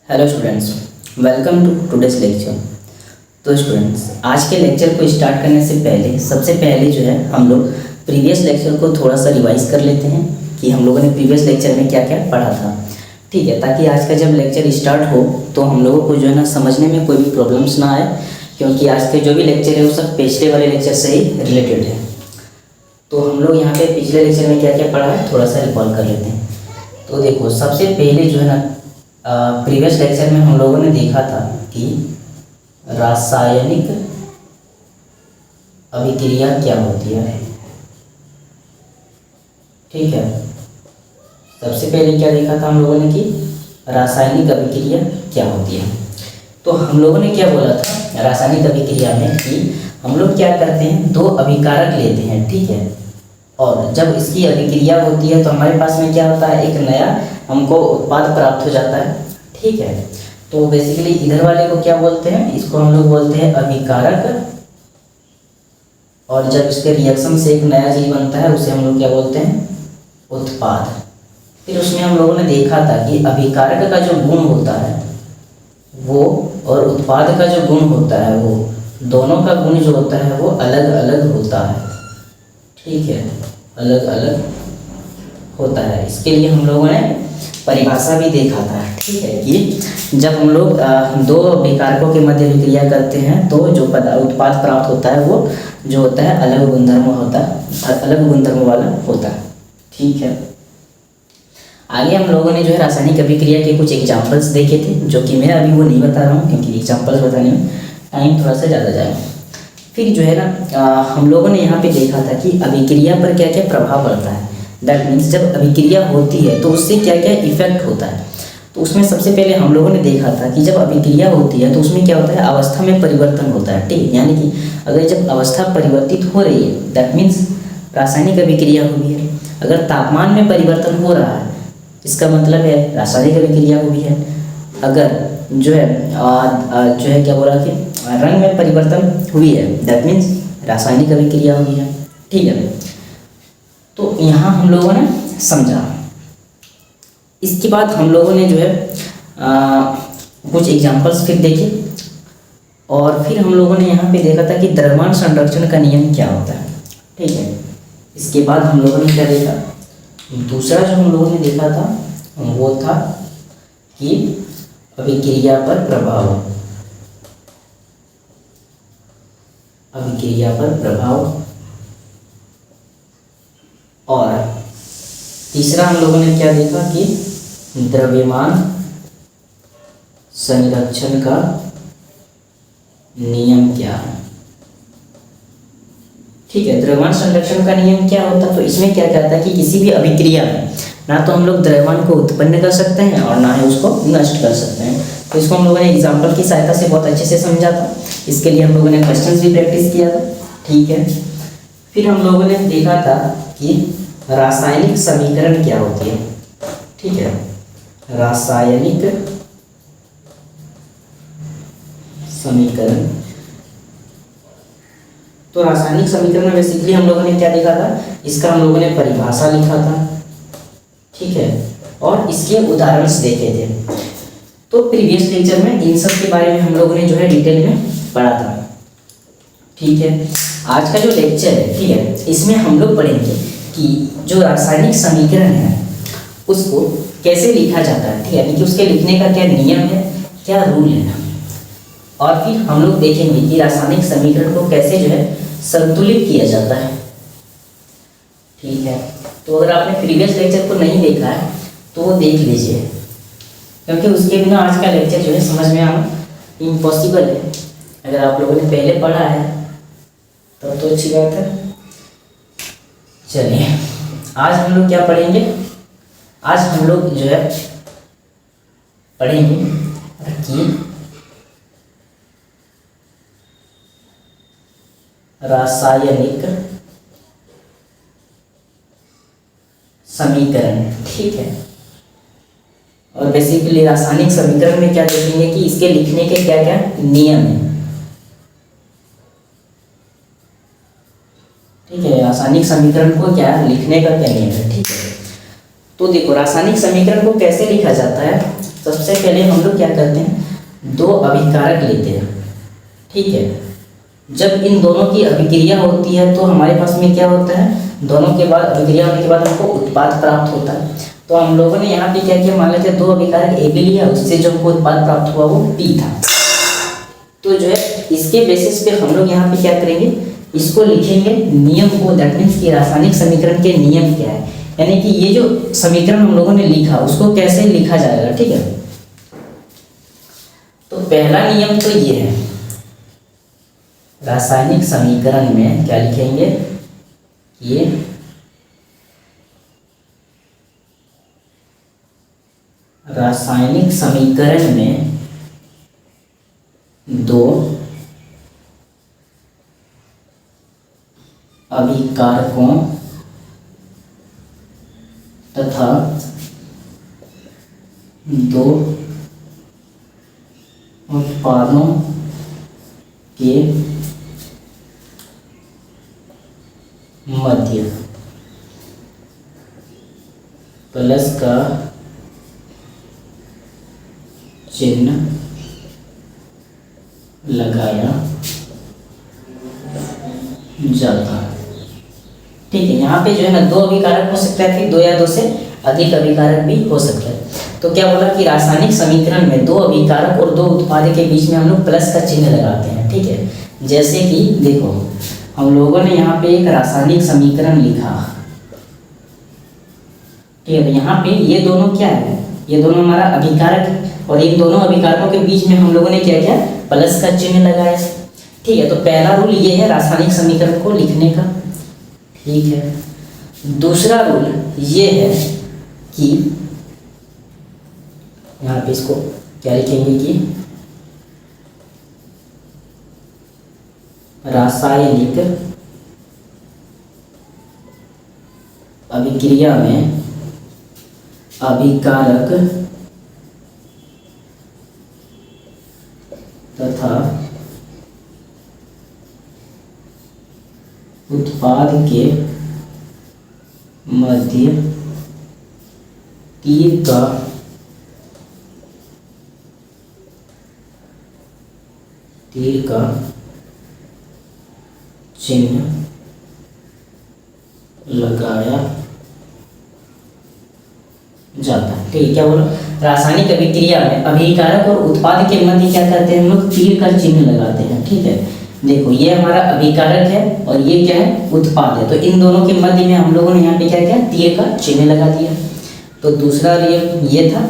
Hello students, welcome to today's lecture. तो students, आज के लेक्चर को स्टार्ट करने से पहले सबसे पहले जो है हम लोग प्रीवियस लेक्चर को थोड़ा सा रिवाइज कर लेते हैं कि हम लोगों ने प्रीवियस लेक्चर में क्या क्या पढ़ा था। ठीक है, ताकि आज का जब लेक्चर स्टार्ट हो तो हम लोगों को जो है ना समझने में कोई भी प्रॉब्लम्स ना आए, क्योंकि आज के जो भी लेक्चर है वो सब पिछले वाले लेक्चर से ही रिलेटेड है। तो हम लोग यहाँ पे पिछले लेक्चर में क्या क्या पढ़ा है थोड़ा सा रिकॉल कर लेते हैं। तो देखो, सबसे पहले जो है ना प्रीवियस लेक्चर में हम लोगों ने देखा था कि रासायनिक अभिक्रिया क्या होती है। ठीक है, सबसे पहले क्या देखा था हम लोगों ने कि रासायनिक अभिक्रिया क्या होती है। तो हम लोगों ने क्या बोला था रासायनिक अभिक्रिया में कि हम लोग क्या करते हैं, दो अभिकारक लेते हैं। ठीक है, और जब इसकी अभिक्रिया होती है तो हमारे पास में क्या होता है, एक नया हमको उत्पाद प्राप्त हो जाता है। ठीक है, तो बेसिकली इधर वाले को क्या बोलते हैं, इसको हम लोग बोलते हैं अभिकारक, और जब इसके रिएक्शन से एक नया चीज बनता है उसे हम लोग क्या बोलते हैं, उत्पाद। फिर उसमें हम लोगों ने देखा था कि अभिकारक का जो गुण होता है वो और उत्पाद का जो गुण होता है वो दोनों का गुण जो होता है वो अलग अलग होता है। ठीक है, अलग अलग होता है। इसके लिए हम लोगों ने परिभाषा भी देखा था। ठीक है, कि जब हम लोग दो अभिकारकों के मध्य अभिक्रिया करते हैं तो जो उत्पाद प्राप्त होता है वो जो होता है अलग गुणधर्म वाला होता है। ठीक है, आगे हम लोगों ने जो है रासायनिक अभिक्रिया के कुछ एग्जाम्पल्स देखे थे, जो कि मैं अभी वो नहीं बता रहा हूँ क्योंकि एग्जाम्पल्स बताने में टाइम थोड़ा सा ज़्यादा जाएगा। फिर जो है ना हम लोगों ने यहाँ पे देखा था कि अभिक्रिया पर क्या क्या प्रभाव पड़ता है। दैट मीन्स जब अभिक्रिया होती है तो उससे क्या क्या इफेक्ट होता है। तो उसमें सबसे पहले हम लोगों ने देखा था कि जब अभिक्रिया होती है तो उसमें क्या होता है, अवस्था में परिवर्तन होता है। ठीक, यानी कि अगर जब अवस्था परिवर्तित हो रही है दैट मीन्स रासायनिक अभिक्रिया हुई है। अगर तापमान में परिवर्तन हो रहा है इसका मतलब है रासायनिक अभिक्रिया हुई है। अगर जो है क्या बोला कि रंग में परिवर्तन हुई है दैट मीन्स रासायनिक अभिक्रिया हुई है। ठीक है, तो यहाँ हम लोगों ने समझा। इसके बाद हम लोगों ने जो है कुछ एग्जांपल्स फिर देखे, और फिर हम लोगों ने यहाँ पे देखा था कि द्रव्यमान संरक्षण का नियम क्या होता है। ठीक है, इसके बाद हम लोगों ने क्या देखा, दूसरा जो हम लोगों ने देखा था वो था कि अभिक्रिया पर प्रभाव। अभिक्रिया पर प्रभाव, और तीसरा हम लोगों ने क्या देखा कि द्रव्यमान संरक्षण का नियम क्या है। ठीक है, द्रव्यमान संरक्षण का नियम क्या होता है, तो इसमें क्या कहता है कि किसी भी अभिक्रिया में ना तो हम लोग द्रव्यमान को उत्पन्न कर सकते हैं और ना ही उसको नष्ट कर सकते हैं। तो इसको हम लोगों ने एग्जाम्पल की सहायता से बहुत अच्छे से समझा था। इसके लिए हम लोगों ने क्वेश्चंस भी प्रैक्टिस किया था। ठीक है, फिर हम लोगों ने देखा था कि रासायनिक समीकरण क्या होती है। ठीक है, रासायनिक समीकरण। तो रासायनिक समीकरण में बेसिकली हम लोगों ने क्या देखा था, इसका हम लोगों ने परिभाषा लिखा था। ठीक है, और इसके उदाहरण देखे थे। तो प्रीवियस लेक्चर में इन सब के बारे में हम लोगों ने जो है डिटेल में पढ़ा था। ठीक है, आज का जो लेक्चर है, ठीक है, इसमें हम लोग पढ़ेंगे कि जो रासायनिक समीकरण है उसको कैसे लिखा जाता है। ठीक है, यानी कि उसके लिखने का क्या नियम है, क्या रूल है, और फिर हम लोग देखेंगे कि रासायनिक समीकरण को कैसे जो है संतुलित किया जाता है। ठीक है, तो अगर आपने प्रीवियस लेक्चर को नहीं देखा है तो वो देख लीजिए, क्योंकि उसके बिना आज का लेक्चर जो है समझ में आना इम्पॉसिबल है। अगर आप लोगों ने पहले पढ़ा है तब तो अच्छी बात है। चलिए, आज हम लोग क्या पढ़ेंगे, आज हम लोग जो है पढ़ेंगे कि रासायनिक समीकरण। ठीक है, और बेसिकली रासायनिक समीकरण में क्या देखेंगे कि इसके लिखने के क्या क्या नियम है। ठीक है, रासायनिक समीकरण को क्या लिखने का क्या नियम है। ठीक है, तो देखो रासायनिक समीकरण को कैसे लिखा जाता है। सबसे पहले हम लोग क्या करते हैं, दो अभिकारक लेते हैं, ठीक है। जब इन दोनों की अभिक्रिया होती है तो हमारे पास में क्या होता है, दोनों के बाद अभिक्रिया होने के बाद हमको उत्पाद प्राप्त होता है। तो हम लोगों ने यहाँ पे क्या किया, मान लेते हैं दो अभिकारक ए बी लिया, उससे जो हमको उत्पाद प्राप्त हुआ वो पी था। तो जो है इसके बेसिस पे हम लोग यहाँ पे क्या करेंगे, इसको लिखेंगे नियम को, दैट मीन्स कि रासायनिक समीकरण के नियम क्या है, यानी कि ये जो समीकरण हम लोगों ने लिखा उसको कैसे लिखा जाएगा, ठीक है। तो पहला नियम तो ये है, रासायनिक समीकरण में क्या लिखेंगे, ये रासायनिक समीकरण में दो अभिकारकों तथा दो उत्पादों के मध्य प्लस का चिन्ह लगाया जाता है, ठीक है। यहाँ पे जो है ना दो अभिकारक हो सकता है, फिर दो या दो से अधिक अभिकारक भी हो सकता है। तो क्या बोला कि रासायनिक समीकरण में दो अभिकारक और दो उत्पाद के बीच में हम लोग प्लस का चिन्ह लगाते हैं, ठीक है। जैसे कि देखो हम लोगों ने यहाँ पे एक रासायनिक समीकरण लिखा, ठीक है। यहाँ पे ये दोनों क्या है, ये दोनों हमारा अभिकारक है और इन दोनों अभिकारकों के बीच में हम लोगों ने क्या किया, प्लस का चिन्ह लगाया, ठीक है। तो पहला रूल ये है रासायनिक समीकरण को लिखने का, ठीक है। दूसरा रूल ये है कि यहाँ पे इसको क्या लिखेंगे कि रासायनिक अभिक्रिया में अभिकारक तथा उत्पाद के मध्य तीर का चिन्ह लगाया जाता है, ठीक है। क्या बोलो, रासायनिक अभिक्रिया में अभिकारक और उत्पाद के मध्य क्या करते हैं हम लोग, तीर का चिन्ह लगाते हैं, ठीक है। देखो ये हमारा अभिकारक है और ये क्या है, उत्पाद है। तो इन दोनों के मध्य में हम लोगों ने यहाँ पे क्या किया, तीर का चिन्ह लगा दिया। तो दूसरा नियम ये था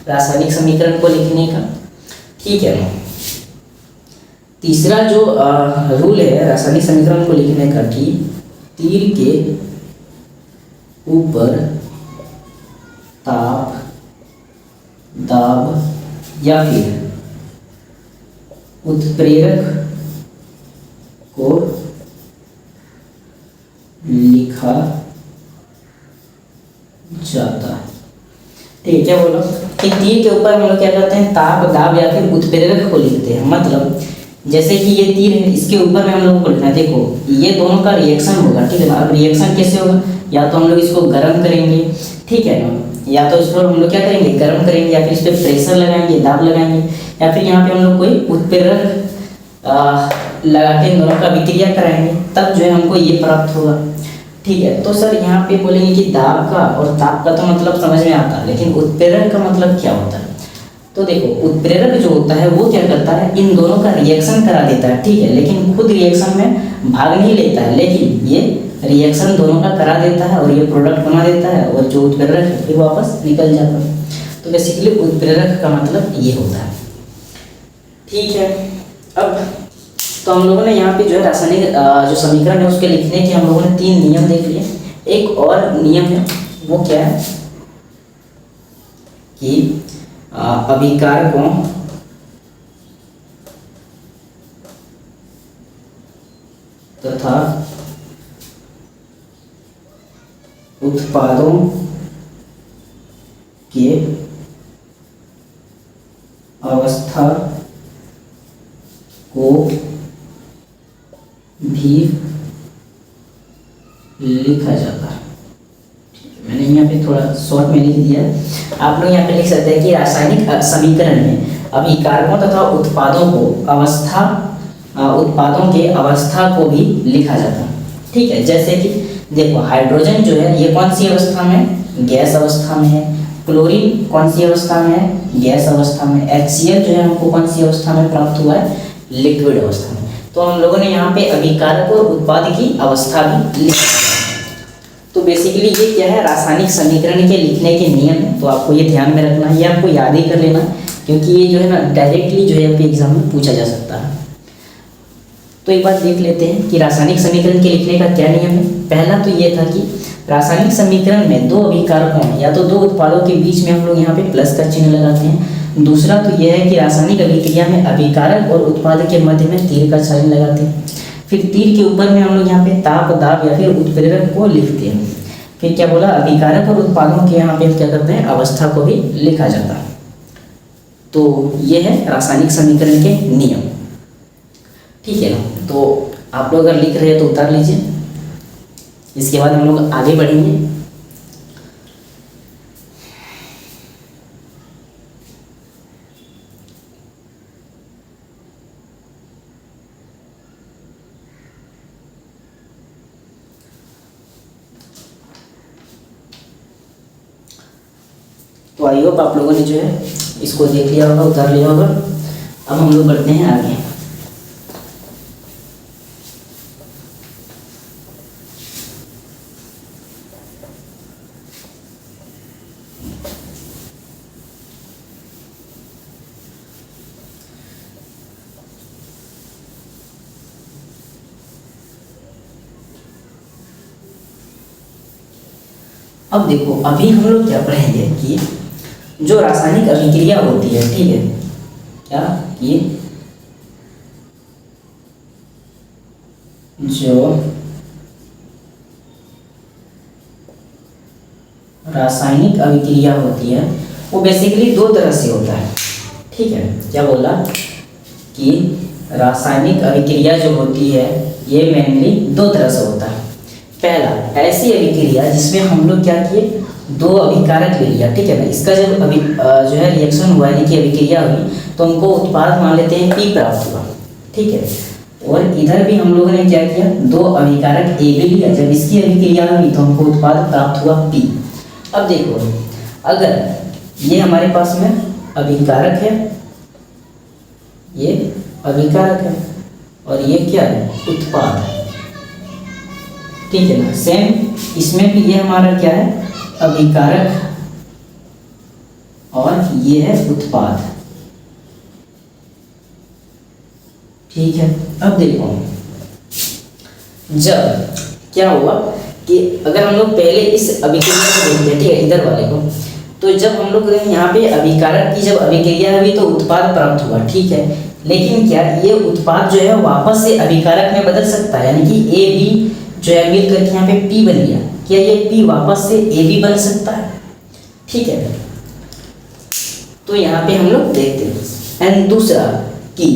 रासायनिक समीकरण को लिखने का, ठीक है। तीसरा जो रूल है रासायनिक समीकरण को लिखने का कि तीर के ऊपर ताप, दाब या फिर उत्प्रेरक को लिखा जाता है, ठीक है। क्या बोलो कि तीर के ऊपर हम लोग क्या करते हैं, ताप, दाब या फिर उत्प्रेरक को लिखते हैं। मतलब जैसे कि ये तीर है, इसके ऊपर में हम लोग को लिखना है, देखो ये दोनों का रिएक्शन होगा, ठीक है ना। अब रिएक्शन कैसे होगा, या तो हम लोग इसको गर्म करेंगे, ठीक है ना, या तो इसको हम लोग क्या करेंगे, गर्म करेंगे, या फिर इस पर प्रेशर लगाएंगे, दाब लगाएंगे, या फिर यहाँ पे हम लोग कोई उत्प्रेरक लगा के इन दोनों का अभिक्रिया कराएंगे, तब जो है हमको ये प्राप्त होगा, ठीक है। तो सर यहाँ पे बोलेंगे कि दाब का और ताप का तो मतलब समझ में आता है, लेकिन उत्प्रेरक का मतलब क्या होता है। तो देखो उत्प्रेरक जो होता है वो क्या करता है, इन दोनों का रिएक्शन करा देता है, ठीक है, लेकिन खुद रिएक्शन में भाग नहीं लेता है, लेकिन ये रिएक्शन दोनों का करा देता है और ये प्रोडक्ट बना देता है, और जो उत्प्रेरक है फिर वापस निकल जाता है। तो बेसिकली उत्प्रेरक का मतलब ये होता है, ठीक है। अब तो हम लोगों ने यहाँ पे जो है रासायनिक जो समीकरण है उसके लिखने के हम लोगों ने 3 नियम देख लिए। एक और नियम है, वो क्या है कि अभिकारकों तथा उत्पादों के अवस्था को भी लिखा जाता है, ठीक है। मैंने यहाँ पे थोड़ा थोड़ा शॉर्ट में लिख दिया। आप लोग यहाँ पे लिख सकते हैं कि रासायनिक समीकरण में अभिकारकों तथा उत्पादों के अवस्था को भी लिखा जाता है। ठीक है, जैसे कि देखो हाइड्रोजन जो है ये कौन सी अवस्था में है, गैस अवस्था में है। क्लोरीन कौन सी अवस्था में है, गैस अवस्था में। HCl जो है हमको कौन सी अवस्था में प्राप्त हुआ है, लिक्विड अवस्था में। तो हम लोगों ने यहाँ पे अभिकारक और उत्पाद की अवस्था भी लिखी। तो बेसिकली ये क्या है, रासायनिक समीकरण के लिखने के नियम है। तो आपको ये ध्यान में रखना है, ये आपको याद ही कर लेना, क्योंकि ये जो है ना डायरेक्टली जो है आपके एग्जाम में पूछा जा सकता है। तो एक बार देख लेते हैं कि रासायनिक समीकरण के लिखने का क्या नियम है। पहला तो ये था कि रासायनिक समीकरण में दो अभिकारकों या तो दो उत्पादों के बीच में हम लोग यहाँ पे प्लस का चिन्ह लगाते हैं। दूसरा तो यह है कि रासायनिक अभिक्रिया में अभिकारक और उत्पाद के मध्य में तीर का चिन्ह लगाते हैं। फिर तीर के ऊपर में हम लोग यहाँ पे ताप, दाब या फिर उत्प्रेरक को लिखते हैं। फिर क्या बोला, अभिकारक और उत्पादों के यहाँ पे क्या करते हैं, अवस्था को भी लिखा जाता है। तो ये है रासायनिक समीकरण के नियम। ठीक है ना, तो आप लोग अगर लिख रहे हैं तो उतार लीजिए। इसके बाद हम लोग आगे बढ़ेंगे। तो आई होप आप लोगों ने जो है इसको देख लिया होगा, उतार लिया होगा। अब हम लोग बढ़ते हैं आगे। अब देखो, अभी हम लोग क्या पढ़ेंगे कि जो रासायनिक अभिक्रिया होती है, ठीक है, क्या ये जो रासायनिक अभिक्रिया होती है वो बेसिकली दो तरह से होता है। ठीक है, क्या बोला कि रासायनिक अभिक्रिया जो होती है ये मेनली दो तरह से होता है। पहला, ऐसी अभिक्रिया जिसमें हम लोग क्या किए, दो अभिकारक ले लिया। ठीक है ना, इसका जब जो है रिएक्शन हुआ यानी कि अभिक्रिया हुई तो हमको उत्पाद मान लेते हैं P प्राप्त हुआ। ठीक है, और इधर भी हम लोगों ने क्या किया, दो अभिकारक A भी लिया। जब इसकी अभिक्रिया हुई तो हमको उत्पाद प्राप्त हुआ P। अब देखो, अगर ये हमारे पास में अभिकारक है, ये अभिकारक है और ये क्या है, उत्पाद है। ठीक है ना, सेम इसमें भी ये हमारा क्या है, अभिकारक और ये है उत्पाद। ठीक है, अब देखो जब क्या हुआ कि अगर हम लोग पहले इस अभिक्रिया को देखते हैं, ठीक है, इधर वाले को, तो जब हम लोग यहाँ पे अभिकारक की जब अभिक्रिया हुई तो उत्पाद प्राप्त हुआ। ठीक है, लेकिन क्या ये उत्पाद जो है वापस से अभिकारक में बदल सकता है, यानी कि ए बी जो है मिल करके यहाँ पे P बन गया, क्या ये P वापस से AB बन सकता है? ठीक है, तो यहाँ पे हम लोग देखते हैं। एंड दूसरा कि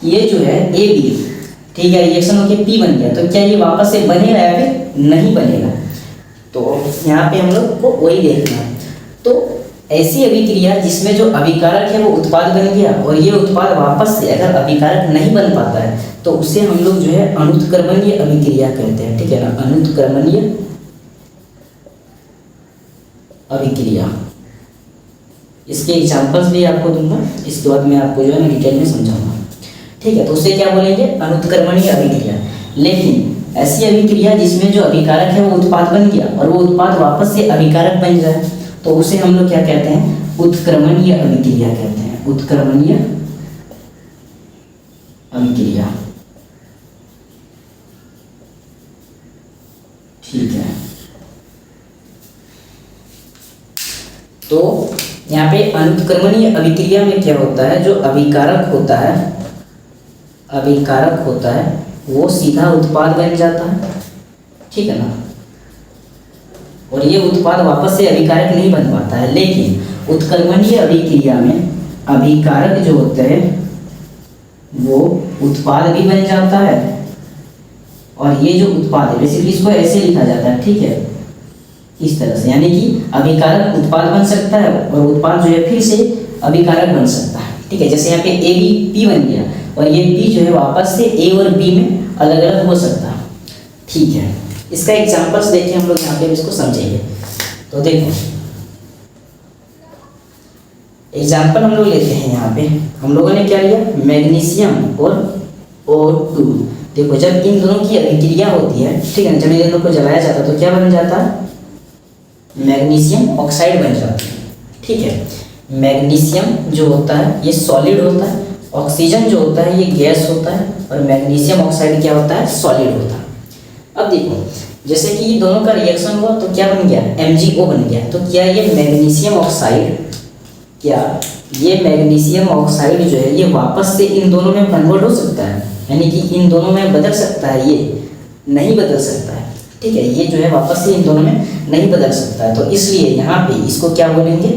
ये जो है AB, ठीक है, रिएक्शन होकर P बन गया, तो क्या ये वापस से बनेगा या फिर नहीं बनेगा? तो यहाँ पे हम लोग को वही देखना है। तो ऐसी अभिक्रिया जिसमें जो अभिकारक है वो उत्पाद बन गया और ये उत्पाद वापस से अगर अभिकारक नहीं बन पाता है तो उसे हम लोग जो है अनुत्क्रमणीय अभिक्रिया कहते हैं। ठीक है ना, अनुत्क्रमणीय अभिक्रिया। इसके एग्जांपल्स भी आपको दूंगा, इसके बाद मैं आपको जो है ना डिटेल में समझाऊंगा। ठीक है, तो उसे क्या बोलेंगे, अनुत्क्रमणीय अभिक्रिया। लेकिन ऐसी अभिक्रिया जिसमें जो अभिकारक है वो उत्पाद बन गया और वो उत्पाद वापस से अभिकारक बन जाए तो उसे हम लोग क्या कहते हैं, उत्क्रमणीय अभिक्रिया कहते हैं। उत्क्रमणीय अभिक्रिया। ठीक है, तो यहाँ पे अनुत्क्रमणीय अभिक्रिया में क्या होता है, जो अभिकारक होता है वो सीधा उत्पाद बन जाता है। ठीक है ना, और ये उत्पाद वापस से अभिकारक नहीं बन पाता है। लेकिन उत्क्रमणीय अभिक्रिया में अभिकारक जो होते हैं वो उत्पाद भी बन जाता है और ये जो उत्पाद है बेसिकली इसको ऐसे लिखा जाता है। ठीक है, इस तरह से, यानी कि अभिकारक उत्पाद बन सकता है और उत्पाद जो है फिर से अभिकारक बन सकता है। ठीक है, जैसे यहाँ पे ए बी पी बन गया और ये पी जो है वापस से ए और बी में अलग अलग हो सकता है। ठीक है, इसका एग्जाम्पल्स देखिए हम लोग यहाँ पे इसको समझेंगे। तो देखो एग्जाम्पल हम लोग लेते हैं। यहाँ पे हम लोगों ने क्या लिया, मैग्नीशियम और O2। देखो जब इन दोनों की अभिक्रिया होती है, ठीक है, जब इन दोनों को जलाया जाता है तो क्या बन जाता है, मैग्नीशियम ऑक्साइड बन जाता है। ठीक है, मैग्नीशियम जो होता है ये सॉलिड होता है, ऑक्सीजन जो होता है ये गैस होता है और मैग्नीशियम ऑक्साइड क्या होता है, सॉलिड होता है। अब देखो जैसे कि ये दोनों का रिएक्शन हुआ तो क्या बन गया, MgO बन गया। तो क्या ये मैग्नीशियम ऑक्साइड, क्या ये मैग्नीशियम ऑक्साइड जो है ये वापस से इन दोनों में कन्वर्ट हो सकता है, यानी कि इन दोनों में बदल सकता है? ये नहीं बदल सकता है। ठीक है, ये जो है वापस से इन दोनों में नहीं बदल सकता है। तो इसलिए यहाँ पे इसको क्या बोलेंगे,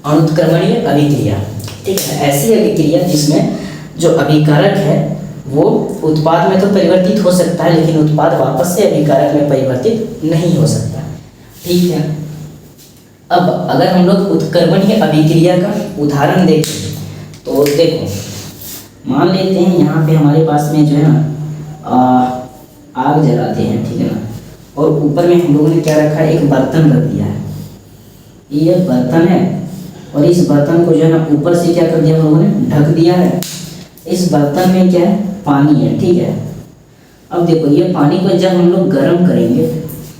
अनुत्क्रमणीय अभिक्रिया। ठीक है, ऐसी अभिक्रिया जिसमें जो अभिकारक है वो उत्पाद में तो परिवर्तित हो सकता है लेकिन उत्पाद वापस से अभिकारक में परिवर्तित नहीं हो सकता। ठीक है, अब अगर हम लोग उत्क्रमणीय अभिक्रिया का उदाहरण देखें तो देखो मान लेते हैं यहाँ पे हमारे पास में जो है ना आग जलाते हैं, ठीक है ना, और ऊपर में हम लोगों ने क्या रखा है, एक बर्तन रख दिया है। ये बर्तन है और इस बर्तन को जो है ना ऊपर से क्या कर दिया हम लोगों ने, ढक दिया है। इस बर्तन में क्या है, पानी है। ठीक है, अब देखो ये पानी को जब हम लोग गर्म करेंगे,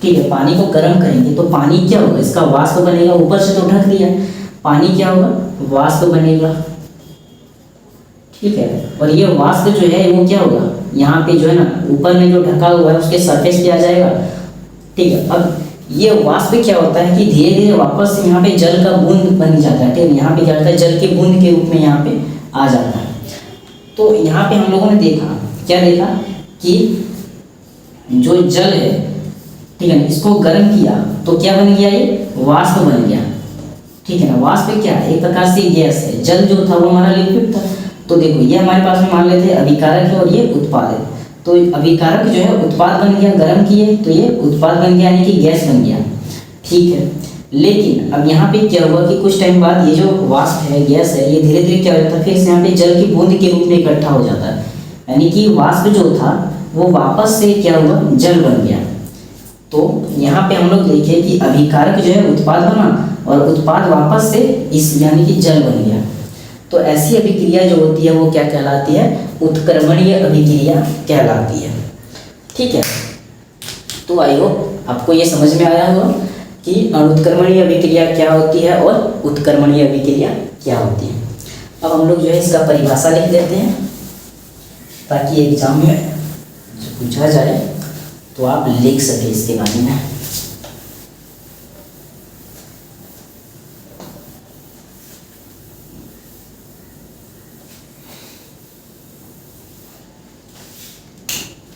ठीक है, पानी को गर्म करेंगे तो पानी क्या होगा, इसका वाष्प बनेगा। ऊपर से तो ढक दिया, पानी क्या होगा, वाष्प बनेगा। ठीक है, और ये वाष्प जो है वो क्या होगा, यहाँ पे जो है ना ऊपर में जो ढका हुआ है उसके सरफेस पे आ जाएगा। ठीक है, अब ये वाष्प क्या होता है कि धीरे धीरे वापस यहाँ पे जल का बूंद बन जाता है। ठीक है, यहाँ पे क्या होता है, जल के बूंद के रूप में यहाँ पे आ जाता है। तो यहाँ पे हम लोगों ने देखा, क्या देखा कि जो जल है, ठीक है, इसको गर्म किया तो क्या बन गया, ये वाष्प बन गया। ठीक है ना, वाष्प क्या है, एक प्रकार से गैस है। जल जो था वो हमारा लिक्विड था। तो देखो ये हमारे पास में मान लेते हैं अभिकारक है और ये उत्पाद है। तो अभिकारक जो है उत्पाद बन गया, गर्म किए तो ये उत्पाद बन गया, यानी कि गैस बन गया। ठीक है, लेकिन अब यहाँ पे क्या हुआ कि कुछ टाइम बाद ये जो वाष्प है, गैस है, ये धीरे धीरे क्या हो जाता है, फिर से यहाँ पे जल की बूंद के रूप में इकट्ठा हो जाता है। यानी कि वाष्प जो था वो वापस से क्या हुआ, जल बन गया। तो यहाँ पे हम लोग देखें कि अभिकारक जो है उत्पाद बना और उत्पाद वापस से इस यानी कि जल बन गया। तो ऐसी अभिक्रिया जो होती है वो क्या कहलाती है, उत्क्रमणीय अभिक्रिया कहलाती है। ठीक है, तो आई होप आपको ये समझ में आया होगा कि अनुत्क्रमणीय अभिक्रिया क्या होती है और उत्क्रमणीय अभिक्रिया क्या होती है। अब हम लोग जो है इसका परिभाषा लिख देते हैं ताकि एग्जाम में जो पूछा जाए तो आप लिख सके इसके बारे में।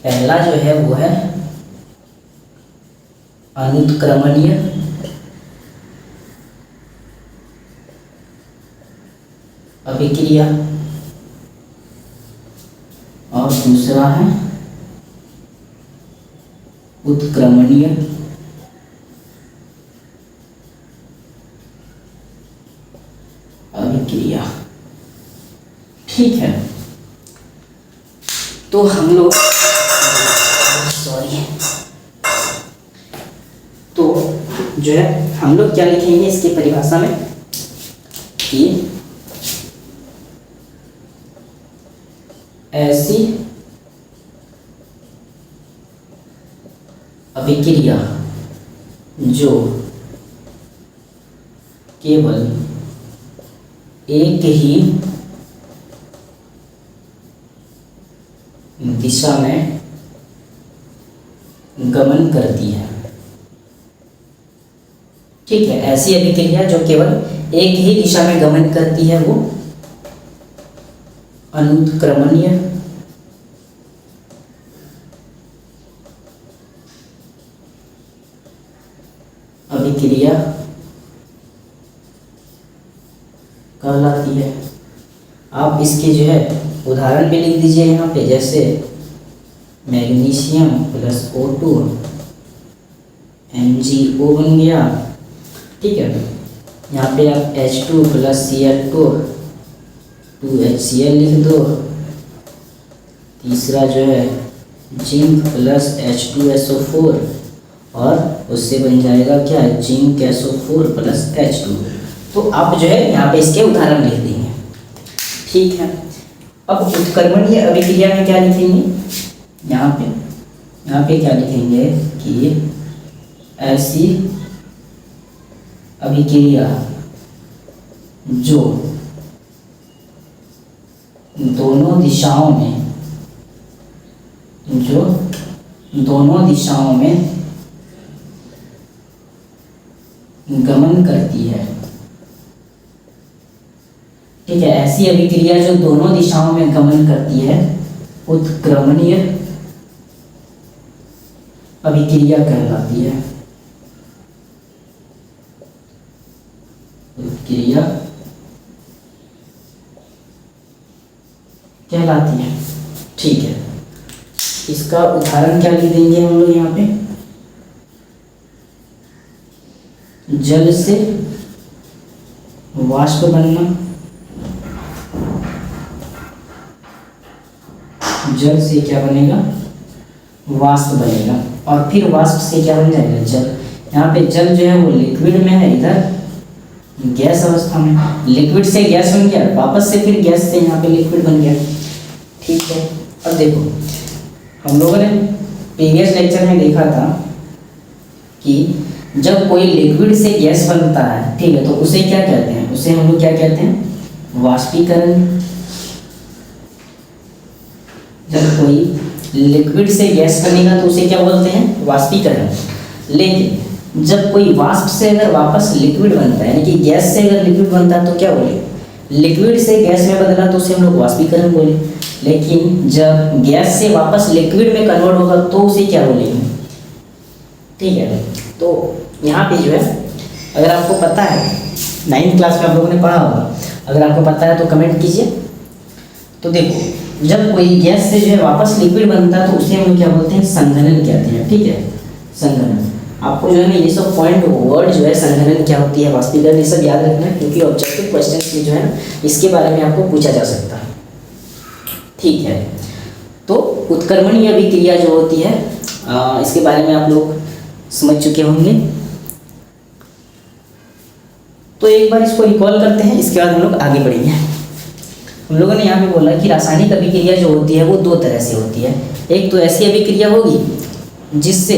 पहला जो है वो है अनुत्क्रमणीय अभिक्रिया और दूसरा है उत्क्रमणीय अभिक्रिया। ठीक है, तो हम लोग तो जो है हम लोग क्या लिखेंगे इसकी परिभाषा में कि ऐसी अभिक्रिया जो केवल एक ही दिशा में गमन करती है। ठीक है, ऐसी अभिक्रिया जो केवल एक ही दिशा में गमन करती है वो अनुत्क्रमणीय अभिक्रिया कहलाती है। आप इसके जो है उदाहरण भी लिख दीजिए यहाँ पे, जैसे मैग्नीशियम प्लस O2 MgO बन गया ठीक है। यहाँ पे आप H2 + Cl2 2HCl लिख दो। तीसरा जो है जिंक + H2SO4 और उससे बन जाएगा क्या, जिंक SO4 + H2। तो आप जो है यहाँ पे इसके उदाहरण लिख देंगे। ठीक है। अब उत्क्रमणीय अभिक्रिया में क्या लिखेंगे, यहाँ पे क्या लिखेंगे कि ऐसी अभिक्रिया जो दोनों दिशाओं में गमन करती है। ठीक है, ऐसी अभिक्रिया जो दोनों दिशाओं में गमन करती है उत्क्रमणीय अभिक्रिया कहलाती है। अभिक्रिया कहलाती है। ठीक है, इसका उदाहरण क्या लिख देंगे हम लोग यहाँ पे, जल से वाष्प बनना, जल से क्या बनेगा, वाष्प बनेगा, और फिर वाष्प से क्या बन जाएगा, जल। यहाँ पे जल जो है वो लिक्विड में है, इधर गैस अवस्था में, लिक्विड से गैस बन गया, वापस से फिर गैस से यहाँ पे लिक्विड बन गया। ठीक है। अब देखो, हम लोगों ने प्रीवियस लेक्चर में देखा था कि जब कोई लिक्विड से गैस बनता है, ठीक है, तो उसे क्या कहते हैं, उसे हम लोग क्या कहते हैं, वाष्पीकरण। जब कोई लिक्विड से गैस बनेगा तो उसे क्या बोलते हैं, वाष्पीकरण। लेकिन जब कोई वाष्प से अगर वापस लिक्विड बनता है, यानी कि गैस से अगर लिक्विड बनता है तो क्या बोले, लिक्विड से गैस में बदला तो उसे हम लोग वाष्पीकरण बोले। लेकिन जब गैस से वापस लिक्विड में कन्वर्ट होगा तो उसे क्या बोलेंगे। ठीक है, तो यहाँ पे जो है, अगर आपको पता है, 9th क्लास में आप लोगों ने पढ़ा होगा, अगर आपको पता है तो कमेंट कीजिए। तो देखो, जब कोई गैस से जो है वापस लिक्विड बनता है तो उसे हम लोग क्या बोलते हैं, संघनन कहते हैं। ठीक है, संघनन। आपको जो है ना ये सब पॉइंट वर्ड जो है, संघनन क्या होती है, वाष्पीकरण, ये सब याद रखना है, क्योंकि ऑब्जेक्टिव क्वेश्चन में जो है ना इसके बारे में आपको पूछा जा सकता है। ठीक है, तो उत्क्रमणीय अभिक्रिया जो होती है, इसके बारे में आप लोग समझ चुके होंगे। तो एक बार इसको रिकॉल करते हैं, इसके बाद हम लोग आगे बढ़ेंगे। हम लोगों ने यहाँ पे बोला कि रासायनिक अभिक्रिया जो होती है वो दो तरह से होती है। एक तो ऐसी अभिक्रिया होगी जिससे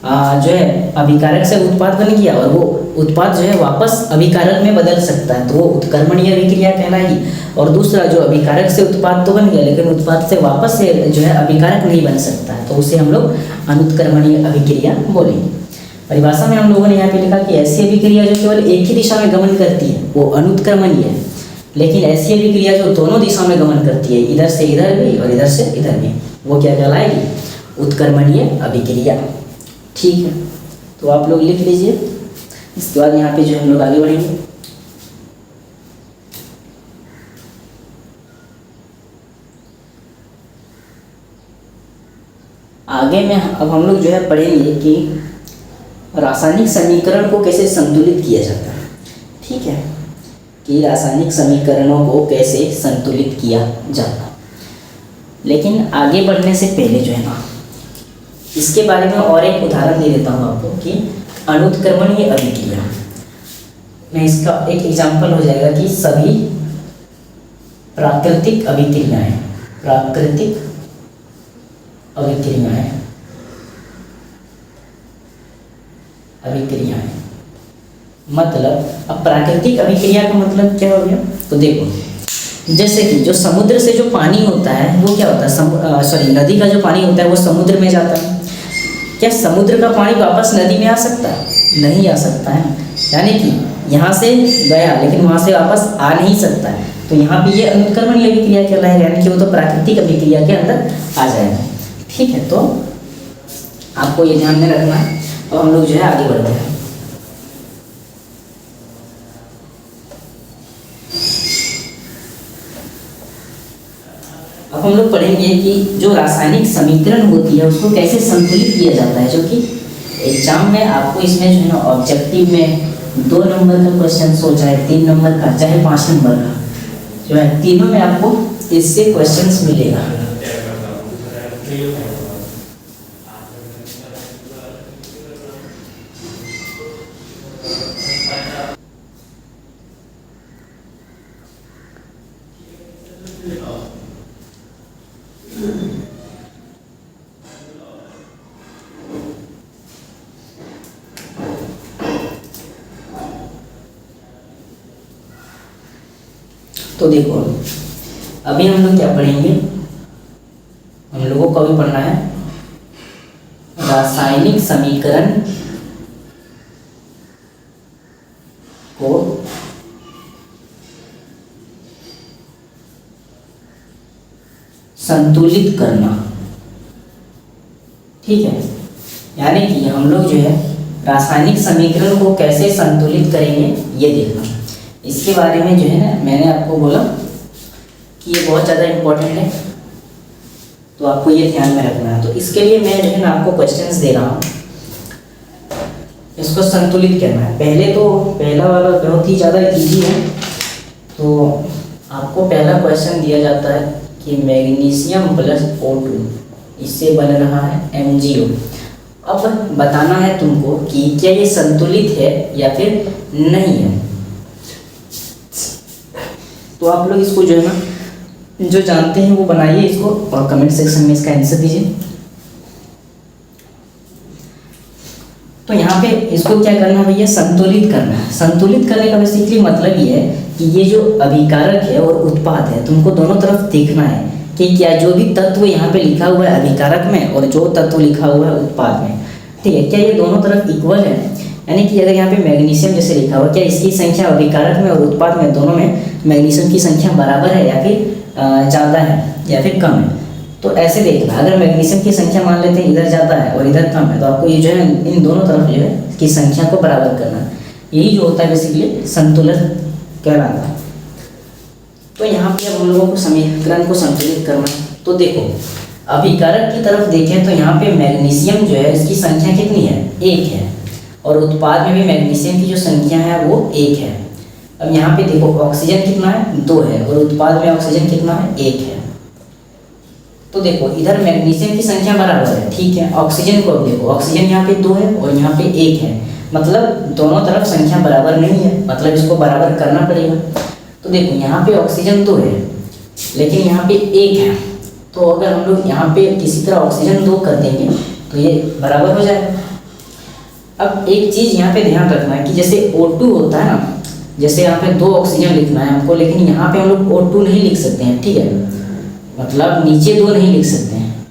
जो है अभिकारक से उत्पाद बन गया और वो उत्पाद जो है वापस अभिकारक में बदल सकता है, तो वो उत्क्रमणीय अभिक्रिया कहलाएगी। और दूसरा, जो अभिकारक से उत्पाद तो बन गया लेकिन उत्पाद से वापस से जो है अभिकारक नहीं बन सकता है, तो उसे हम लोग अनुत्क्रमणीय अभिक्रिया बोलेंगे। परिभाषा में हम लोगों ने यहाँ पे लिखा कि ऐसी अभिक्रिया जो केवल एक ही दिशा में गमन करती है वो अनुत्क्रमणीय है, लेकिन ऐसी अभिक्रिया जो दोनों दिशा में गमन करती है, इधर से इधर भी और इधर से इधर भी, वो क्या कहलाएगी, उत्क्रमणीय अभिक्रिया। ठीक है, तो आप लोग लिख लीजिए। इसके बाद यहाँ पे जो हम लोग आगे बढ़ेंगे। आगे में अब हम लोग जो है पढ़ेंगे कि रासायनिक समीकरण को कैसे संतुलित किया जाता है। ठीक है, कि रासायनिक समीकरणों को कैसे संतुलित किया जाता है। लेकिन आगे बढ़ने से पहले जो है ना, इसके बारे में और एक उदाहरण दे देता हूँ आपको कि अनुत्क्रमणीय अभिक्रिया में इसका एक एग्जाम्पल हो जाएगा कि सभी प्राकृतिक अभिक्रियाएं मतलब, अब प्राकृतिक अभिक्रिया का मतलब क्या हो गया, तो देखो, जैसे कि जो समुद्र से जो पानी होता है वो क्या होता है, नदी का जो पानी होता है वो समुद्र में जाता है। क्या समुद्र का पानी वापस नदी में आ सकता है, नहीं आ सकता है, यानी कि यहाँ से गया लेकिन वहाँ से वापस आ नहीं सकता है, तो यहाँ पे ये अनुत्क्रमणीय अभिक्रिया कहलाएगा, यानी कि वो तो प्राकृतिक अभिक्रिया के अंदर आ जाएगा। ठीक है, तो आपको ये ध्यान में रखना है। और हम लोग जो है आगे बढ़ते हैं। अब हम लोग पढ़ेंगे कि जो रासायनिक समीकरण होती है उसको कैसे संतुलित किया जाता है, जो कि एग्जाम में आपको इसमें जो है ना ऑब्जेक्टिव में 2 नंबर का क्वेश्चन हो, चाहे 3 नंबर का, चाहे 5 नंबर का, जो है तीनों में आपको इससे क्वेश्चंस मिलेगा। तो देखो अभी हम लोग क्या पढ़ेंगे, हम लोगों को अभी पढ़ना है रासायनिक समीकरण को संतुलित करना। ठीक है, यानी कि हम लोग जो है रासायनिक समीकरण को कैसे संतुलित करेंगे ये देखना। इसके बारे में जो है ना मैंने आपको बोला कि ये बहुत ज़्यादा इम्पोर्टेंट है, तो आपको ये ध्यान में रखना है। तो इसके लिए मैं जो है ना आपको क्वेश्चंस दे रहा हूँ, इसको संतुलित करना है। पहला वाला बहुत ही ज़्यादा इजी है। तो आपको पहला क्वेश्चन दिया जाता है कि मैग्नीशियम प्लस O2 इससे बन रहा है MgO। अब बताना है तुमको कि क्या ये संतुलित है या फिर नहीं है। तो आप लोग इसको जो है ना जो जानते हैं वो बनाइए इसको और कमेंट सेक्शन में इसका आंसर दीजिए। तो यहाँ पे इसको क्या करना है भैया, संतुलित करना है। संतुलित करने का बेसिकली मतलब ये है कि ये जो अभिकारक है और उत्पाद है, तुमको दोनों तरफ देखना है कि क्या जो भी तत्व यहाँ पे लिखा हुआ है अभिकारक में और जो तत्व लिखा हुआ है उत्पाद में, ठीक है, क्या ये दोनों तरफ इक्वल है। यानी कि अगर यहाँ पे मैग्नीशियम जैसे लिखा हुआ, क्या इसकी संख्या अभिकारक में और उत्पाद में दोनों में मैग्नीशियम की संख्या बराबर है या फिर ज़्यादा है या फिर कम है। तो ऐसे देखना, अगर मैग्नीशियम की संख्या मान लेते हैं इधर ज़्यादा है और इधर कम है, तो आपको ये जो है इन दोनों तरफ जो है की संख्या को बराबर करना है। यही जो होता है बेसिकली संतुलन कहलाता है। तो यहाँ पे अब हम लोगों को समीकरण को संतुलित करना है। तो देखो अभिकारक की तरफ देखें तो यहाँ पे मैग्नीशियम जो है इसकी संख्या कितनी है, 1 है, और उत्पाद में भी मैग्नीशियम की जो संख्या है वो 1 है। अब यहाँ पे देखो ऑक्सीजन कितना है, 2 है, और उत्पाद में ऑक्सीजन कितना है, 1 है। तो देखो इधर मैग्नीशियम की संख्या बराबर है, ठीक है। ऑक्सीजन को अब देखो, ऑक्सीजन यहाँ पे 2 है और यहाँ पे 1 है, मतलब दोनों तरफ संख्या बराबर नहीं है, मतलब इसको बराबर करना पड़ेगा। तो देखो यहाँ पे ऑक्सीजन 2 है लेकिन यहाँ पे 1 है, तो अगर हम लोग यहाँ पे किसी तरह ऑक्सीजन 2 कर देंगे तो ये बराबर हो जाएगा। अब एक चीज़ यहाँ पे ध्यान रखना है कि जैसे O2 होता है ना, जैसे यहाँ पे 2 ऑक्सीजन लिखना है हमको, लेकिन यहाँ पे हम लोग O2 नहीं लिख सकते हैं, ठीक है, मतलब नीचे 2 नहीं लिख सकते हैं।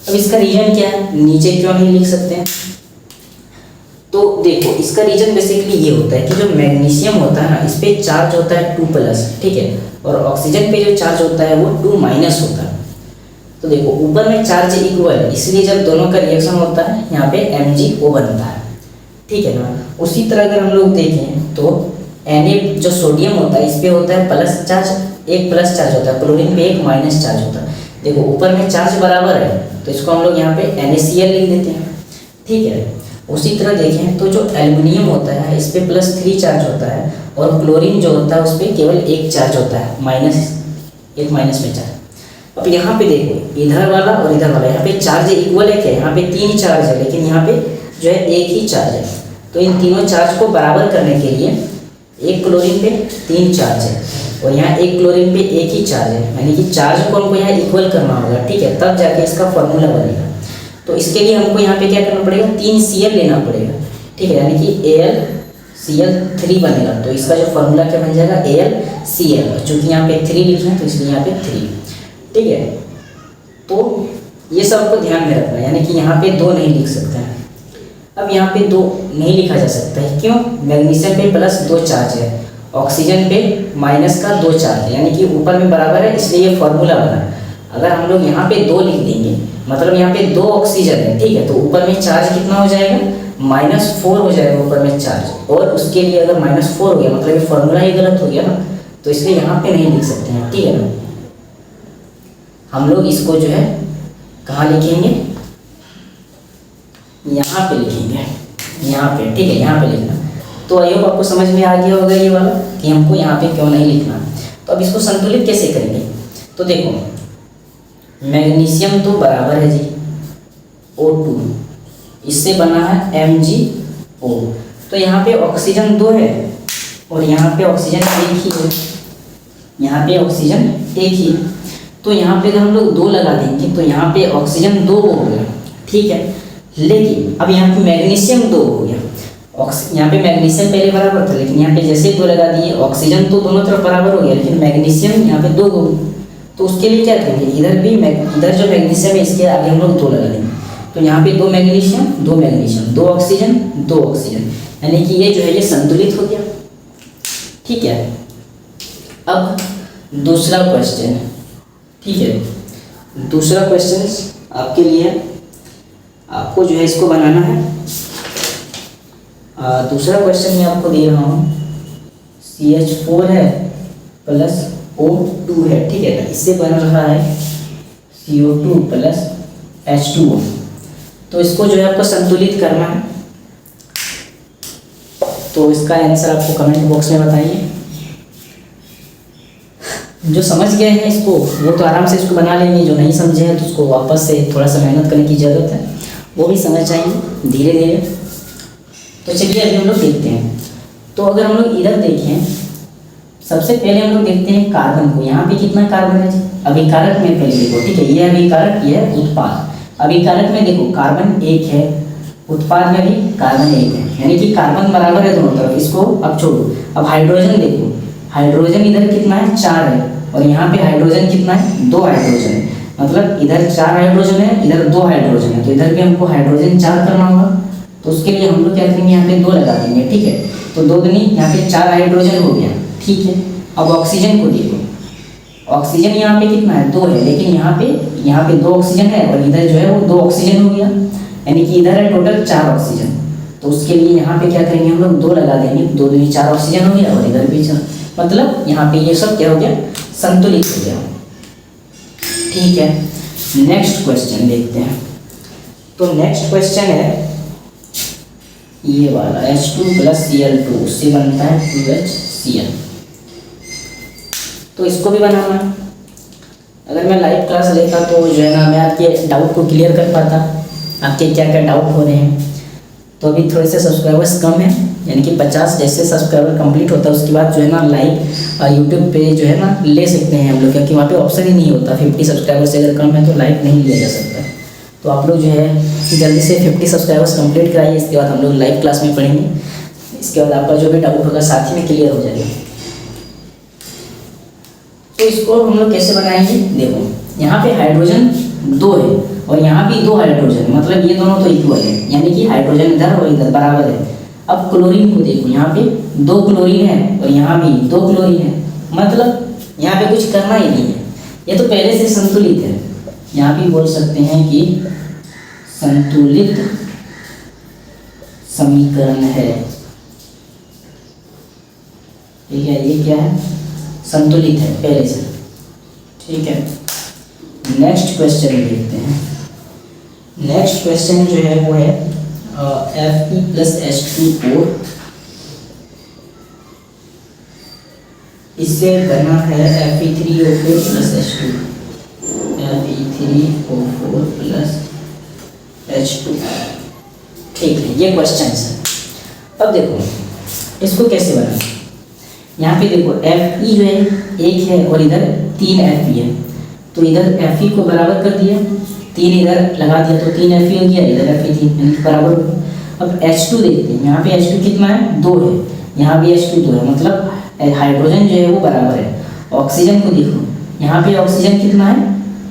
अब इसका रीजन क्या है, नीचे क्यों नहीं लिख सकते हैं। तो देखो इसका रीजन बेसिकली ये होता है कि जो मैग्नीशियम होता है ना, इस पे चार्ज होता है 2+, ठीक है, और ऑक्सीजन पे जो चार्ज होता है वो 2- होता है। तो देखो ऊपर में चार्ज इक्वल है, इसलिए जब दोनों का रिएक्शन होता है यहाँ पे MgO बनता है, ठीक है ना। उसी तरह अगर हम लोग देखें तो Na जो सोडियम होता है इस पे होता है प्लस चार्ज, 1 प्लस चार्ज होता है, क्लोरीन पे 1 माइनस चार्ज होता है। देखो ऊपर में चार्ज बराबर है तो इसको हम लोग यहाँ पे NaCl लिख देते हैं, ठीक है। उसी तरह देखें तो जो एल्युमिनियम होता है इस पे +3 चार्ज होता है, और क्लोरीन जो होता है उस पर केवल 1 चार्ज होता है, -1 माइनस में चार्ज। अब यहाँ पे देखो इधर वाला और इधर वाला, यहाँ पे चार्ज इक्वल है क्या, यहाँ पे 3 चार्ज है लेकिन यहाँ पे जो है 1 ही चार्ज है। तो इन तीनों चार्ज को बराबर करने के लिए 1 क्लोरीन पे 3 चार्ज है और यहाँ 1 क्लोरीन पे 1 ही चार्ज है, यानी कि चार्ज को हमको यहाँ इक्वल करना होगा, ठीक है, तब जाके इसका फॉर्मूला बनेगा। तो इसके लिए हमको यहाँ पे क्या करना पड़ेगा, 3 Cl लेना पड़ेगा, ठीक है, यानी कि AlCl3 बनेगा। तो इसका जो फॉर्मूला क्या बन जाएगा, AlCl, चूँकि यहाँ पे 3 लिखे हैं तो इसलिए यहाँ पे 3, ठीक है। तो ये सब आपको ध्यान में रखना है, यानी कि यहाँ पे 2 नहीं लिख सकते हैं। अब यहाँ पे 2 नहीं लिखा जा सकता है, क्यों, मैग्नीशियम पे +2 चार्ज है, ऑक्सीजन पे -2 चार्ज है, यानी कि ऊपर में बराबर है, इसलिए ये फॉर्मूला बना। अगर हम लोग यहाँ पे 2 लिख देंगे, मतलब यहाँ पे 2 ऑक्सीजन है, ठीक है, तो ऊपर में चार्ज कितना हो जाएगा, -4 हो जाएगा ऊपर में चार्ज, और उसके लिए अगर -4 हो गया मतलब ये फॉर्मूला ही गलत हो गया ना, तो इसलिए यहाँ पे नहीं लिख सकते हैं, ठीक है ना। हम लोग इसको जो है कहाँ लिखेंगे, यहाँ पे लिखेंगे, यहाँ पे, ठीक है, यहाँ पे लिखना। तो आई होप आपको समझ में आ गया होगा ये वाला कि हमको यहाँ पे क्यों नहीं लिखना। तो अब इसको संतुलित कैसे करेंगे, तो देखो मैग्नीशियम तो बराबर है जी O2, इससे बना है MgO। तो यहाँ पे ऑक्सीजन 2 है और यहाँ पे ऑक्सीजन 1 ही है, यहाँ पे ऑक्सीजन 1 ही। तो यहाँ पे अगर हम लोग 2 लगा देंगे तो यहाँ पे ऑक्सीजन 2 हो गया, ठीक है। लेकिन अब यहाँ पे मैग्नीशियम 2 हो गया, यहाँ पे मैग्नीशियम पहले बराबर था, लेकिन यहाँ पे जैसे 2 लगा दिए ऑक्सीजन तो दोनों तरफ बराबर हो गया, लेकिन मैग्नीशियम यहाँ पे 2 हो। तो उसके लिए क्या करेंगे, इधर भी इधर जो मैग्नीशियम है इसके आगे हम लोग 2 लगा देंगे। तो यहाँ पे 2 मैग्नीशियम 2 मैग्नीशियम 2 ऑक्सीजन 2 ऑक्सीजन, यानी कि ये जो है ये संतुलित हो गया, ठीक है। अब दूसरा क्वेश्चन, ठीक है, दूसरा क्वेश्चन आपके लिए, आपको जो है इसको बनाना है। दूसरा क्वेश्चन मैं आपको दे रहा हूँ, CH4 है प्लस O2 है, ठीक है। इससे बन रहा है CO2 प्लस H2O। तो इसको जो है आपको संतुलित करना है। तो इसका आंसर आपको कमेंट बॉक्स में बताइए। जो समझ गए हैं इसको वो तो आराम से इसको बना लेंगे, जो नहीं समझे हैं तो उसको वापस से थोड़ा सा मेहनत करने की ज़रूरत है, वो भी समझ जाएंगे धीरे धीरे। तो चलिए अभी हम लोग देखते हैं। तो अगर हम लोग इधर देखें, सबसे पहले हम लोग देखते हैं कार्बन को। यहाँ पे कितना कार्बन है जी, अभिकारक में पहले देखो, ठीक है। ये अभिकारक, ये है उत्पाद। अभिकारक में देखो कार्बन 1 है, उत्पाद में भी कार्बन 1 है, यानी कि कार्बन बराबर है दोनों तरफ। इसको अब छोड़ो। अब हाइड्रोजन देखो, हाइड्रोजन इधर कितना है 4 है, और यहाँ पे हाइड्रोजन कितना है 2 हाइड्रोजन है, मतलब इधर 4 हाइड्रोजन है इधर 2 हाइड्रोजन है। तो इधर भी हमको हाइड्रोजन 4 करना होगा, तो उसके लिए हम लोग क्या करेंगे, यहाँ पे 2 लगा देंगे, ठीक है। तो 2 दूनी यहाँ पे 4 हाइड्रोजन हो गया, ठीक है। अब ऑक्सीजन को देखो, ऑक्सीजन यहाँ पे कितना है 2 है, लेकिन यहाँ पे 2 ऑक्सीजन है और इधर जो है वो 2 ऑक्सीजन हो गया, यानी कि इधर है टोटल 4 ऑक्सीजन। तो उसके लिए यहाँ पे क्या करेंगे हम लोग 2 लगा देंगे, 2 दूनी 4 ऑक्सीजन हो गया और इधर भी 4, मतलब यहाँ पे ये सब क्या हो गया, संतुलित हो गया, ठीक है। नेक्स्ट क्वेश्चन देखते हैं। तो नेक्स्ट क्वेश्चन है ये वाला, H2 प्लस Cl2, उससे बनता है 2HCl। तो इसको भी बनाना है। अगर मैं लाइव क्लास लेता तो जो है ना मैं आपके डाउट को क्लियर कर पाता, आपके क्या क्या डाउट हो रहे हैं। तो अभी थोड़े से सब्सक्राइबर्स कम हैं, यानी कि 50 जैसे सब्सक्राइबर कंप्लीट होता है उसके बाद जो है ना लाइव यूट्यूब पे जो है ना ले सकते हैं हम लोग, क्योंकि वहाँ पे ऑप्शन ही नहीं होता। 50 सब्सक्राइबर से अगर कम है तो लाइव नहीं लिया जा सकता। तो आप लोग जो है जल्दी से 50 सब्सक्राइबर्स कंप्लीट कराइए, इसके बाद हम लोग लाइव क्लास में पढ़ेंगे। इसके बाद आपका जो भी डाउट होगा साथ ही में क्लियर हो जाएगा। तो इसको हम लोग कैसे बनाएंगे, देखो यहाँ पे हाइड्रोजन 2 है और यहाँ भी 2 हाइड्रोजन, मतलब ये दोनों तो इक्वल है, यानी कि हाइड्रोजन इधर और इधर बराबर है। अब क्लोरीन को देखो, यहाँ पे 2 क्लोरीन है और यहाँ भी 2 क्लोरीन है, मतलब यहाँ पे कुछ करना ही नहीं है, ये तो पहले से संतुलित है। यहाँ भी बोल सकते हैं कि संतुलित समीकरण है, ठीक है। ये क्या है, संतुलित है पहले से, ठीक है। नेक्स्ट क्वेश्चन देखते हैं। नेक्स्ट क्वेश्चन जो है वो है Fe प्लस H2O, इससे बना है Fe3O4 plus H2, Fe3O4 plus H2, ठीक है। ये क्वेश्चन है। अब देखो इसको कैसे बना, यहाँ पे देखो Fe जो है 1 है और इधर 3 Fe है, तो इधर Fe को बराबर कर दिया, 3 इधर लगा दिया तो 3 Fe हो गया, इधर Fe3 यानी बराबर हो गया। अब H2 देखते हैं, यहाँ पे H2 कितना है 2 है, यहाँ भी H2 2 है, मतलब हाइड्रोजन जो है वो बराबर है। ऑक्सीजन को देखो, यहाँ पे ऑक्सीजन कितना है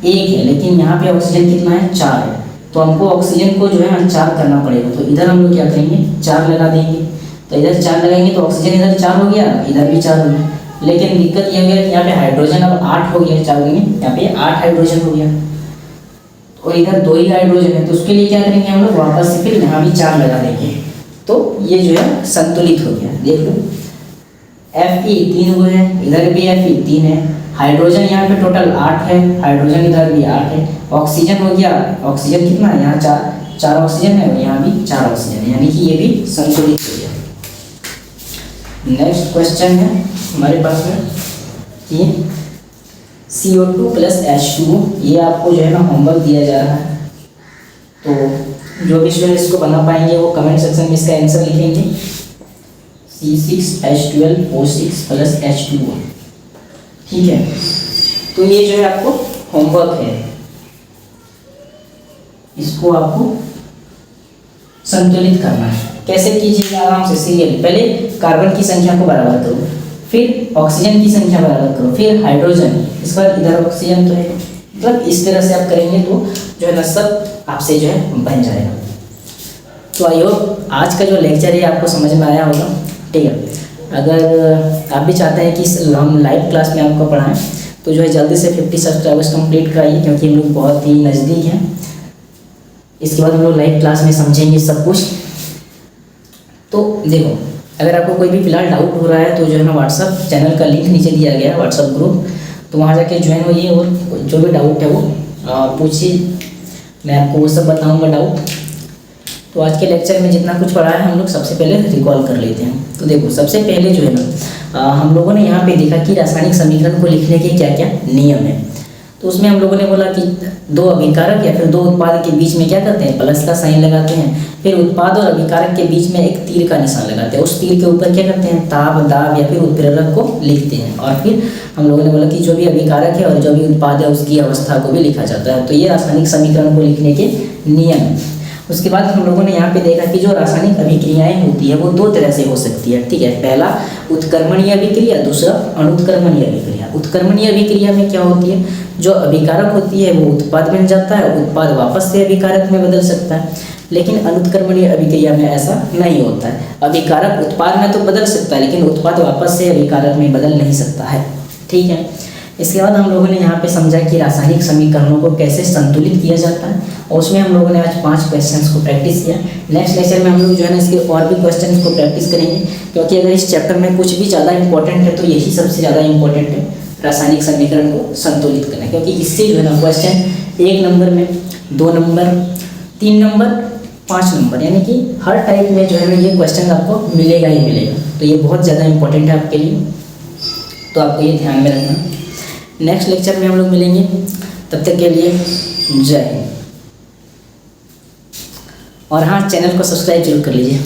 1 है, लेकिन यहाँ पे ऑक्सीजन कितना है 4 है, तो हमको ऑक्सीजन को जो है 4 करना पड़ेगा। तो इधर हम लोग क्या करेंगे 4 लगा देंगे, तो इधर 4 लगाएंगे तो ऑक्सीजन इधर 4 हो गया, इधर भी 4 हो गया। लेकिन दिक्कत ये हो गया कि यहाँ पे हाइड्रोजन अब 8 हो गया, 4 में यहाँ पे 8 हाइड्रोजन हो गया और इधर 2 ही हाइड्रोजन है। तो उसके लिए क्या करेंगे हम लोग वापस से फिर यहाँ भी 4 लगा देंगे, तो ये जो है संतुलित हो गया। देख लो Fe 3 हुए हैं, इधर भी Fe 3 है, हाइड्रोजन यहाँ पे टोटल 8 है, हाइड्रोजन इधर भी 8 है, ऑक्सीजन हो गया, ऑक्सीजन कितना है यहाँ 4 ऑक्सीजन है और यहाँ भी 4 ऑक्सीजन है, यानी कि ये भी संतुलित हो गया। नेक्स्ट क्वेश्चन है हमारे पास में कि CO2 + H2O, ये आपको जो है ना होमवर्क दिया जा रहा है। तो जो भी स्टूडेंट इसको बना पाएंगे वो कमेंट सेक्शन में इसका आंसर लिखेंगे। C6H12O6 + H2O, ठीक है। तो ये जो है आपको होमवर्क है, इसको आपको संतुलित करना है। कैसे कीजिएगा? आराम से सीरियली, पहले कार्बन की संख्या को बराबर करो, फिर ऑक्सीजन की संख्या बराबर करो, फिर हाइड्रोजन, इसके बाद इधर ऑक्सीजन तो है, मतलब इस तरह से आप करेंगे तो जो है ना सब आपसे जो है बन जाएगा। तो आई होप आज का जो लेक्चर है आपको समझ में आया होगा, ठीक है। अगर आप भी चाहते हैं कि हम लाइव क्लास में आपको पढ़ाएं तो जो है जल्दी से 50 सब्सक्राइबर्स कंप्लीट कराइए, क्योंकि हम लोग बहुत ही नज़दीक हैं। इसके बाद हम लोग लाइव क्लास में समझेंगे सब कुछ। तो देखो, अगर आपको कोई भी फिलहाल डाउट हो रहा है तो जो है ना व्हाट्सअप चैनल का लिंक नीचे दिया गया है, व्हाट्सअप ग्रुप, तो वहाँ जाके ज्वाइन होइए और जो भी डाउट है वो पूछिए, मैं आपको वो सब बताऊँगा डाउट। तो आज के लेक्चर में जितना कुछ पढ़ा है हम लोग सबसे पहले रिकॉल कर लेते हैं। तो देखो, सबसे पहले जो है ना हम लोगों ने यहाँ पे देखा कि रासायनिक समीकरण को लिखने के क्या क्या नियम है। तो उसमें हम लोगों ने बोला कि दो अभिकारक या फिर दो उत्पाद के बीच में क्या करते हैं, प्लस का साइन लगाते हैं, फिर उत्पाद और अभिकारक के बीच में एक तीर का निशान लगाते हैं, उस तीर के ऊपर क्या करते हैं, ताप, दाब या फिर उत्प्रेरक को लिखते हैं, और फिर हम लोगों ने बोला कि जो भी अभिकारक है और जो भी उत्पाद है उसकी अवस्था को भी लिखा जाता है। तो ये रासायनिक समीकरण को लिखने के नियम है। उसके बाद हम लोगों ने यहाँ पे देखा कि जो रासायनिक अभिक्रियाएं होती है वो दो तरह से हो सकती है, ठीक है। पहला उत्क्रमणीय अभिक्रिया, दूसरा अनुत्क्रमणीय अभिक्रिया। उत्क्रमणीय अभिक्रिया में क्या होती है, जो अभिकारक होती है वो उत्पाद बन जाता है, उत्पाद वापस से अभिकारक में बदल सकता है। लेकिन अनुत्क्रमणीय अभिक्रिया में ऐसा नहीं होता है, अभिकारक उत्पाद में तो बदल सकता है लेकिन उत्पाद वापस से अभिकारक में बदल नहीं सकता है, ठीक है। इसके बाद हम लोगों ने यहाँ पे समझा कि रासायनिक समीकरणों को कैसे संतुलित किया जाता है, और उसमें हम लोगों ने आज 5 क्वेश्चंस को प्रैक्टिस किया। नेक्स्ट लेक्चर में हम लोग जो है ना इसके और भी क्वेश्चंस को प्रैक्टिस करेंगे, क्योंकि अगर इस चैप्टर में कुछ भी ज़्यादा इंपॉर्टेंट है तो यही सबसे ज़्यादा इंपॉर्टेंट है, रासायनिक समीकरण को संतुलित करना, क्योंकि इससे जो है ना क्वेश्चन 1 नंबर में, 2 नंबर, 3 नंबर, 5 नंबर, यानी कि हर टाइप में जो है ना ये क्वेश्चन आपको मिलेगा ही मिलेगा। तो ये बहुत ज़्यादा इंपॉर्टेंट है आपके लिए, तो आपको ये ध्यान में रखना। नेक्स्ट लेक्चर में हम लोग मिलेंगे, तब तक के लिए जय हिंद। और हाँ, चैनल को सब्सक्राइब जरूर कर लीजिए।